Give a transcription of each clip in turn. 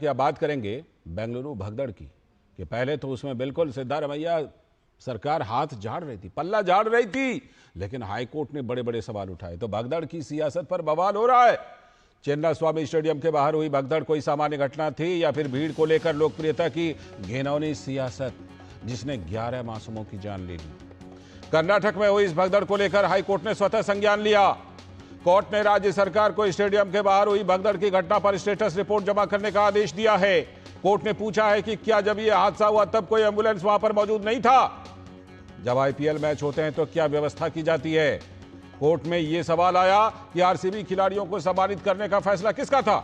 कि अब बात करेंगे बेंगलुरु भगदड़ की कि पहले तो उसमें बिल्कुल सिद्धारमैया सरकार हाथ झाड़ रही थी, पल्ला झाड़ रही थी, लेकिन हाईकोर्ट ने बड़े बड़े सवाल उठाए। तो भगदड़ की सियासत पर बवाल हो रहा है। चेन्नई स्वामी स्टेडियम के बाहर हुई भगदड़ कोई सामान्य घटना थी या फिर भीड़ को लेकर लोकप्रियता की घिनौनी सियासत जिसने 11 मासूमों की जान ले ली। कर्नाटक में हुई इस भगदड़ को लेकर हाईकोर्ट ने स्वतः संज्ञान लिया। कोर्ट ने राज्य सरकार को स्टेडियम के बाहर हुई भगदड़ की घटना पर स्टेटस रिपोर्ट जमा करने का आदेश दिया है। कोर्ट ने पूछा है कि क्या जब यह हादसा हुआ तब कोई एम्बुलेंस वहां पर मौजूद नहीं था? जब आईपीएल मैच होते हैं तो क्या व्यवस्था की जाती है? कोर्ट में यह सवाल आया कि आरसीबी खिलाड़ियों को सम्मानित करने का फैसला किसका था?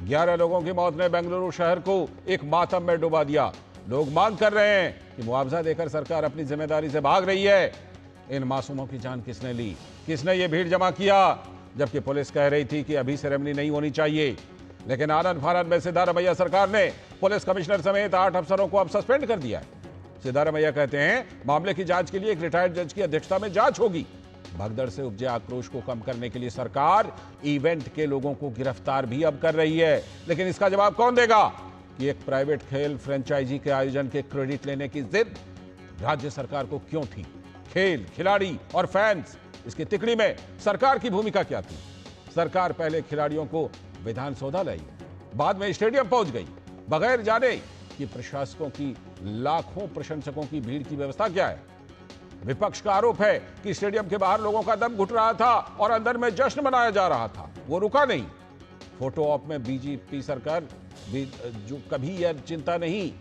11 लोगों की मौत ने बेंगलुरु शहर को एक मातम में डुबा दिया। लोग मांग कर रहे हैं कि मुआवजा देकर सरकार अपनी जिम्मेदारी से भाग रही है। इन मासूमों की जान किसने ली? किसने ये भीड़ जमा किया? जबकि पुलिस कह रही थी कि अभी सेरेमनी नहीं होनी चाहिए। लेकिन आनंद फानंद में सिद्धारमैया सरकार ने पुलिस कमिश्नर समेत 8 अफसरों को अब सस्पेंड कर दिया है। सिद्धारमैया कहते हैं मामले की जांच के लिए एक रिटायर्ड जज की अध्यक्षता में जांच होगी। भगदड़ से उपजे आक्रोश को कम करने के लिए सरकार इवेंट के लोगों को गिरफ्तार भी अब कर रही है। लेकिन इसका जवाब कौन देगा कि एक प्राइवेट खेल फ्रेंचाइजी के आयोजन के क्रेडिट लेने की जिद राज्य सरकार को क्यों थी? खेल, खिलाड़ी और फैंस, इसकी तिकड़ी में सरकार की भूमिका क्या थी? सरकार पहले खिलाड़ियों को विधानसौधा लाई, बाद में स्टेडियम पहुंच गई, बगैर जाने कि प्रशासकों की लाखों प्रशंसकों की भीड़ की व्यवस्था क्या है। विपक्ष का आरोप है कि स्टेडियम के बाहर लोगों का दम घुट रहा था और अंदर में जश्न मनाया जा रहा था, वो रुका नहीं। फोटो ऑप में बीजेपी सरकार जो कभी यह चिंता नहीं,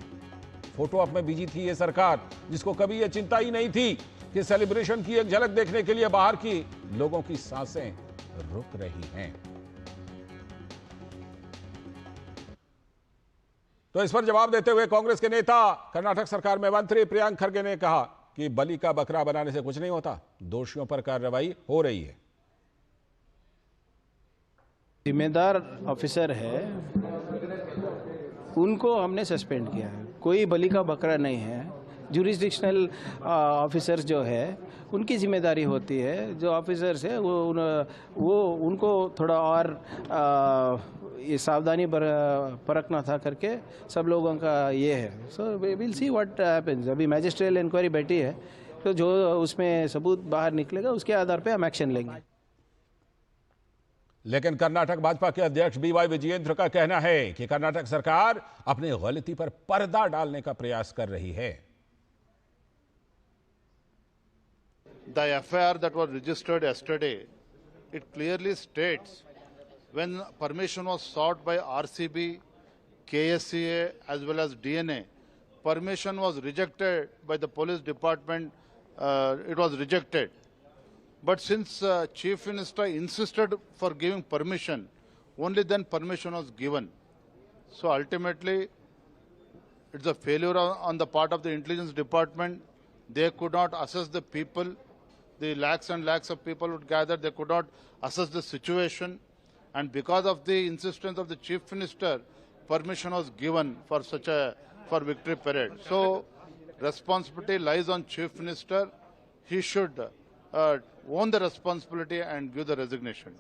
फोटो ऑप में बिजी थी ये सरकार जिसको कभी यह चिंता ही नहीं थी कि सेलिब्रेशन की एक झलक देखने के लिए बाहर की लोगों की सांसें रुक रही हैं। तो इस पर जवाब देते हुए कांग्रेस के नेता, कर्नाटक सरकार में मंत्री प्रियांक खरगे ने कहा कि बलि का बकरा बनाने से कुछ नहीं होता, दोषियों पर कार्रवाई हो रही है। जिम्मेदार ऑफिसर है, उनको हमने सस्पेंड किया है। कोई बलि का बकरा नहीं है। जुरिस्डिक्शनल ऑफिसर जो है उनकी जिम्मेदारी होती है। जो ऑफिसर्स है वो उनको थोड़ा और ये सावधानी परखना था करके सब लोगों का ये है। So we will see what happens. अभी मैजिस्ट्रियल इंक्वायरी बैठी है, तो जो उसमें सबूत बाहर निकलेगा उसके आधार पे हम एक्शन लेंगे। लेकिन कर्नाटक भाजपा के अध्यक्ष बीवाई विजयेंद्र का कहना है कि कर्नाटक सरकार अपनी गलती पर पर्दा डालने का प्रयास कर रही है। The FIR that was registered yesterday, it clearly states when permission was sought by RCB, KSCA as well as DNA, permission was rejected by the police department, it was rejected. But since Chief Minister insisted for giving permission, only then permission was given. So ultimately, it's a failure on the part of the intelligence department. They could not assess the people. The lakhs and lakhs of people would gather. They could not assess the situation. And because of the insistence of the Chief Minister, permission was given for for victory parade. So responsibility lies on Chief Minister. He should own the responsibility and give the resignation.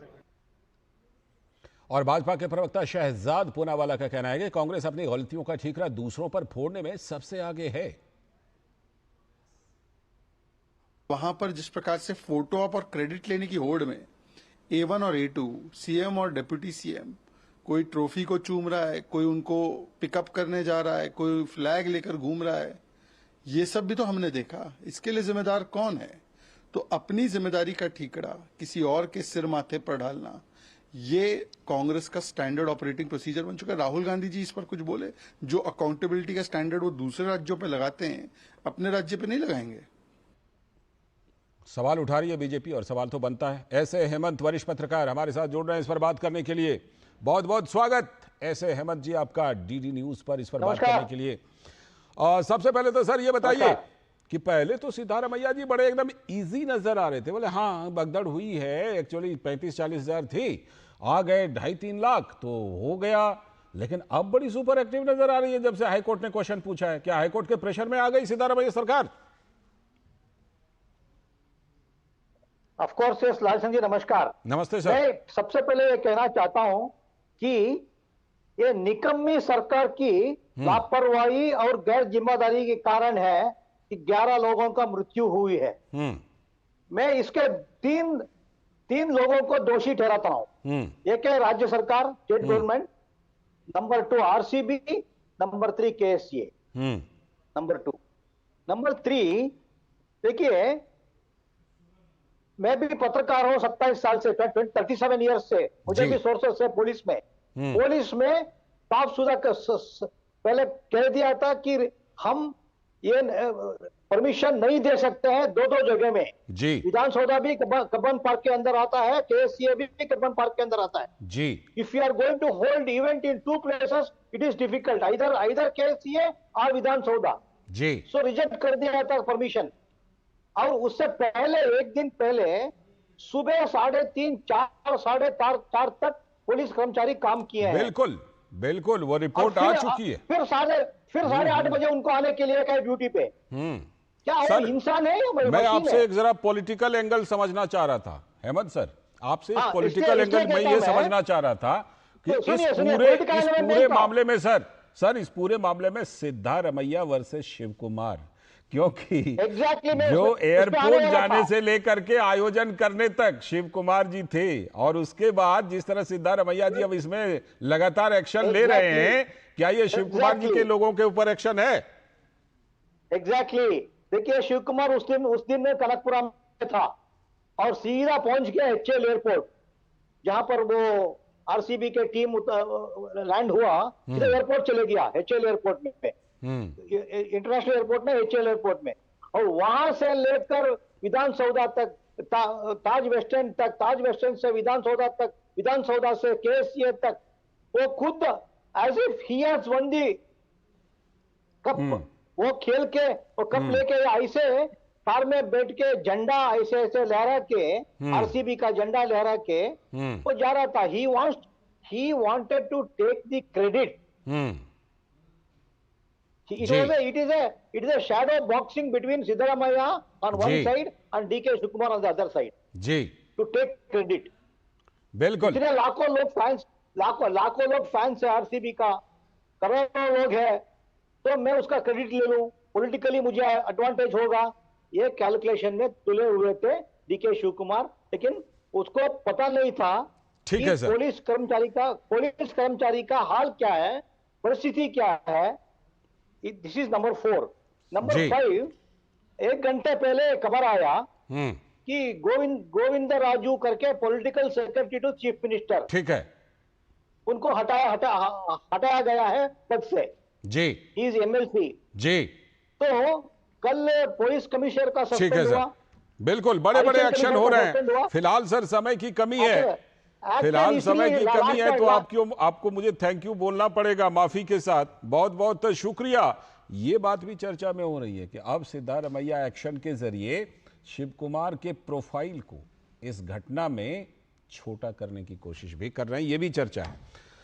और भाजपा के प्रवक्ता शहजाद पूनावाला का कहना है कि कांग्रेस अपनी गलतियों का ठीकरा दूसरों पर फोड़ने में सबसे आगे है। वहां पर जिस प्रकार से फोटो ऑप और क्रेडिट लेने की होड़ में A1 और A2, सीएम और डिप्टी सीएम, कोई ट्रॉफी को चूम रहा है, कोई उनको पिकअप करने जा रहा है, कोई फ्लैग लेकर घूम रहा है, ये सब भी तो हमने देखा। इसके लिए जिम्मेदार कौन है? तो अपनी जिम्मेदारी का ठीकरा किसी और के सिर माथे पर डालना, ये कांग्रेस का स्टैंडर्ड ऑपरेटिंग प्रोसीजर बन चुका है। राहुल गांधी जी इस पर कुछ बोले? जो अकाउंटेबिलिटी का स्टैंडर्ड वो दूसरे राज्यों पे लगाते हैं, अपने राज्य पे नहीं लगाएंगे। सवाल उठा रही है बीजेपी और सवाल तो बनता है। ऐसे हेमंत वरिष्ठ पत्रकार हमारे साथ जुड़ रहे हैं इस पर बात करने के लिए। बहुत बहुत स्वागत ऐसे हेमंत जी आपका डीडी न्यूज पर इस पर बात करने के लिए। सबसे पहले तो सर ये बताइए कि पहले तो सिद्धारमैया जी बड़े एकदम इजी नजर आ रहे थे, बोले हाँ भगदड़ हुई है, एक्चुअली 35-40 हजार थी, आ गए 2.5-3 लाख तो हो गया, लेकिन अब बड़ी सुपर एक्टिव नजर आ रही है जब से हाईकोर्ट ने क्वेश्चन पूछा है। क्या हाईकोर्ट के प्रेशर में आ गई सिद्धारमैया सरकार? ऑफ कोर्स यस, लाल सिंह जी नमस्कार। नमस्ते सर। मैं सबसे पहले ये कहना चाहता हूं कि ये निकम्मी सरकार की लापरवाही और गैर जिम्मेदारी के कारण है कि 11 लोगों का मृत्यु हुई है। मैं इसके तीन लोगों को दोषी ठहराता हूं। एक है राज्य सरकार, state government, number 2 RCB, number 3 KSCA, number 2। Number 3, देखिए मैं भी पत्रकार हूं 27 साल से, 37 ईयर्स से, मुझे भी सोर्सेस है पुलिस में। पुलिस में साफ सुथरा पहले कह दिया था कि हम ये परमिशन नहीं दे सकते हैं दो जगह में जी। विधानसौधा भी कब्बन पार्क के अंदर आता है, केएससीए भी कब्बन पार्क के अंदर आता है जी। If you are going to hold event in 2 places it is difficult, either KSCA और विधानसौधा। जी। सो रिजेक्ट कर दिया था परमिशन। और उससे पहले, एक दिन पहले सुबह 3:30, 4, 4:30 तक पुलिस कर्मचारी काम किए हैं। बिल्कुल बिल्कुल, वो रिपोर्ट आ चुकी है। फिर 8:30 बजे उनको आने के लिए कहे ड्यूटी पे। क्या वो सर, इंसान है या मैं मशीन आपसे है? एक जरा पॉलिटिकल एंगल समझना चाह रहा था हेमंत सर, आपसे हाँ, पॉलिटिकल इसलिए एंगल मैं कहता ये मैं- समझना चाह रहा था कि तो सुनिए, इस political element पूरे नहीं था। मामले में सर इस पूरे मामले में सिद्धारमैया वर्सेस शिव कुमार, क्योंकि Exactly, मैं जो उस पे आने एयरपोर्ट वाला जाने था। से लेकर के आयोजन करने तक शिव कुमार जी थे, और उसके बाद जिस तरह सिद्धारमैया जी अब इसमें लगातार एक्शन ले रहे हैं, क्या ये शिव कुमार जी के लोगों के ऊपर एक्शन है? एग्जैक्टली। देखिए शिव कुमार उस दिन में कनकपुरा में था और सीधा पहुंच गया एचएल एयरपोर्ट, जहां पर वो आरसीबी के टीम लैंड हुआ, सीधा एयरपोर्ट चले गया, एचएल एयरपोर्ट में, इंटरनेशनल एयरपोर्ट में, एचएल एयरपोर्ट में। और वहां से लेकर विधानसौधा तक, ताज वेस्ट एंड तक, ताज वेस्ट एंड से विधानसौधा तक, विधानसौधा से केएससीए तक, वो खुद as if he has won the cup, वो खेल के वो कप लेके ऐसे कार में बैठ के झंडा ऐसे ऐसे लहरा के, आरसीबी का झंडा लहरा के वो जा रहा था। He wanted to take the credit. It is a shadow boxing between Siddaramaiah on one जी। side and DK Shivakumar on the other side जी to take credit. बिल्कुल। इतने लाखों लोग फैंस है आरसीबी का, करोड़ों लोग है, तो मैं उसका क्रेडिट ले लूं, पॉलिटिकली मुझे एडवांटेज होगा, ये कैलकुलेशन में तुले हुए थे डीके शिव कुमार। लेकिन उसको पता नहीं था ठीक कि है सर। पुलिस कर्मचारी का हाल क्या है, परिस्थिति क्या है। This is number 4। नंबर जी। 5, 1 घंटे पहले खबर आया हम्म, कि गोविंद राजू करके political secretary to chief minister, ठीक है उनको हटाया गया है पद से। जी। He is MLC. जी तो कल पुलिस कमिश्नर का ठीक है सस्पेंड सर, हुआ। बिल्कुल बड़े बड़े Additional एक्शन हो Commissioner रहे का suspend हैं। हुआ। फिलहाल सर समय की कमी है, Action फिलहाल समय इसलिए की कमी है, तो last आपको मुझे थैंक यू बोलना पड़ेगा माफी के साथ। बहुत बहुत शुक्रिया। ये बात भी चर्चा में हो रही है कि अब सिद्धारमैया एक्शन के जरिए शिव कुमार के प्रोफाइल को इस घटना में छोटा करने की कोशिश भी कर रहे हैं, ये भी चर्चा है।